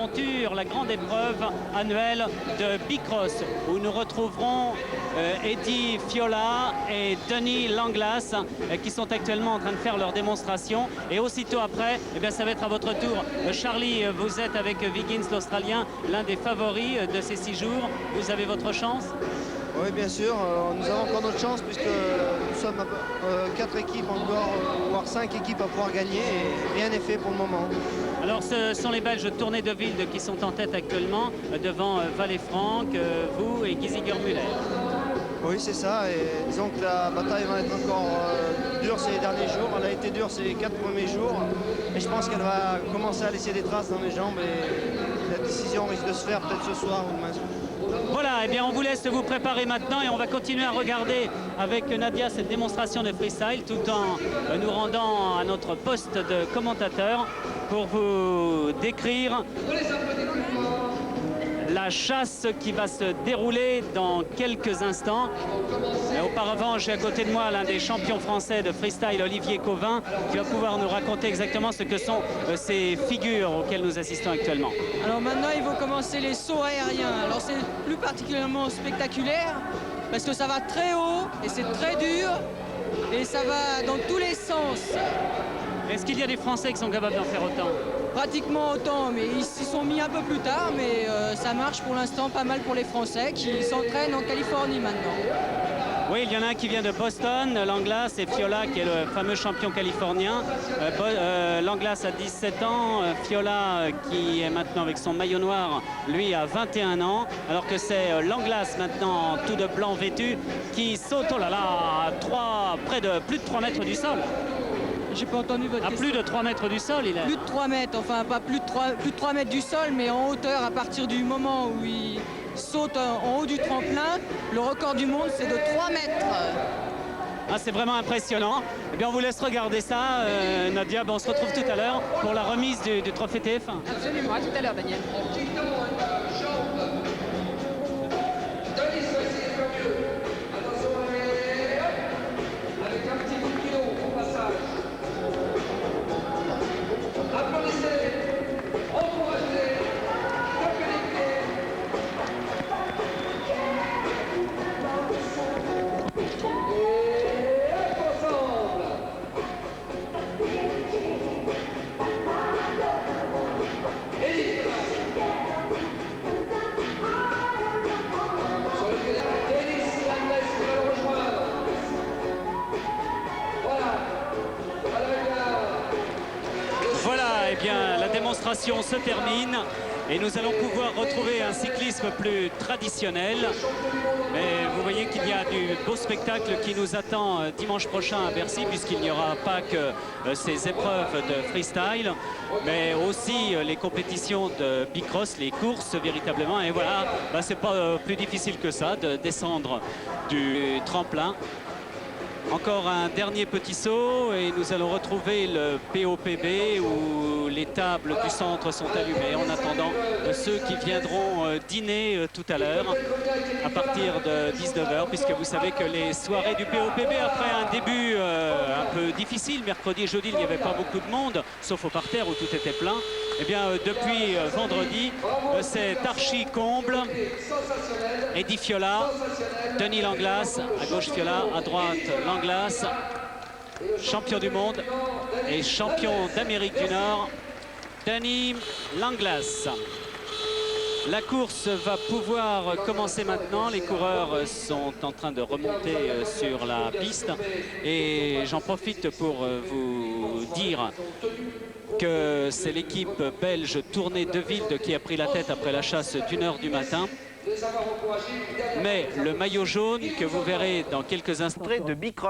aventure, la grande épreuve annuelle de Bicross, où nous retrouverons Eddy Fiola et Denis Langlas qui sont actuellement en train de faire leur démonstration. Et aussitôt après, eh bien, ça va être à votre tour. Charlie, vous êtes avec Wiggins, l'Australien, l'un des favoris de ces 6 jours. Vous avez votre chance? Oui, bien sûr, nous avons encore notre chance puisque nous sommes 4 équipes encore, voire 5 équipes à pouvoir gagner et rien n'est fait pour le moment. Alors ce sont les Belges Tournée de Wilde qui sont en tête actuellement devant Valle-Franck, vous et Giesiger Müller. Oui, c'est ça, et disons que la bataille va être encore dure ces derniers jours. Elle a été dure ces 4 premiers jours et je pense qu'elle va commencer à laisser des traces dans les jambes et la décision risque de se faire peut-être ce soir ou demain soir. Voilà, et bien on vous laisse vous préparer maintenant et on va continuer à regarder avec Nadia cette démonstration de freestyle tout en nous rendant à notre poste de commentateur pour vous décrire la chasse qui va se dérouler dans quelques instants. Et auparavant, j'ai à côté de moi l'un des champions français de freestyle, Olivier Cauvin, qui va pouvoir nous raconter exactement ce que sont ces figures auxquelles nous assistons actuellement. Alors maintenant, il faut commencer les sauts aériens. Alors c'est plus particulièrement spectaculaire parce que ça va très haut et c'est très dur et ça va dans tous les sens. Est-ce qu'il y a des Français qui sont capables d'en faire autant? Pratiquement autant, mais ils s'y sont mis un peu plus tard, mais ça marche pour l'instant pas mal pour les Français qui s'entraînent en Californie maintenant. Oui, il y en a un qui vient de Boston, Langlas, et Fiola qui est le fameux champion californien. Langlas a 17 ans, Fiola qui est maintenant avec son maillot noir, lui a 21 ans, alors que c'est Langlas maintenant tout de blanc vêtu qui saute, oh là là, près de plus de 3 mètres du sol. J'ai pas entendu votre question. Plus de 3 mètres du sol, il est. Plus de 3 mètres, enfin pas plus de 3 mètres du sol, mais en hauteur à partir du moment où il saute en haut du tremplin. Le record du monde, c'est de 3 mètres. Ah, c'est vraiment impressionnant. Eh bien, on vous laisse regarder ça, Nadia. Ben, on se retrouve tout à l'heure pour la remise du trophée TF1. Absolument, à tout à l'heure, Daniel. Voilà, eh bien, la démonstration se termine et nous allons pouvoir retrouver un cyclisme plus traditionnel. Mais vous voyez qu'il y a du beau spectacle qui nous attend dimanche prochain à Bercy, puisqu'il n'y aura pas que ces épreuves de freestyle, mais aussi les compétitions de bicross, les courses véritablement. Et voilà, bah, c'est pas plus difficile que ça de descendre du tremplin. Encore un dernier petit saut et nous allons retrouver le POPB où les tables du centre sont allumées en attendant ceux qui viendront dîner tout à l'heure à partir de 19h, puisque vous savez que les soirées du POPB, après un début un peu difficile, mercredi et jeudi il n'y avait pas beaucoup de monde, sauf au parterre où tout était plein. Eh bien, depuis vendredi, c'est archi comble. Eddy Fiola, Denis Langlas, à gauche Fiola, à droite Langlas, champion du monde et champion d'Amérique du Nord, Denis Langlas. La course va pouvoir commencer maintenant. Les coureurs sont en train de remonter sur la piste et j'en profite pour vous dire que c'est l'équipe belge Tournée de Wilde qui a pris la tête après la chasse d'1h du matin. Mais le maillot jaune que vous verrez dans quelques instants de Bicross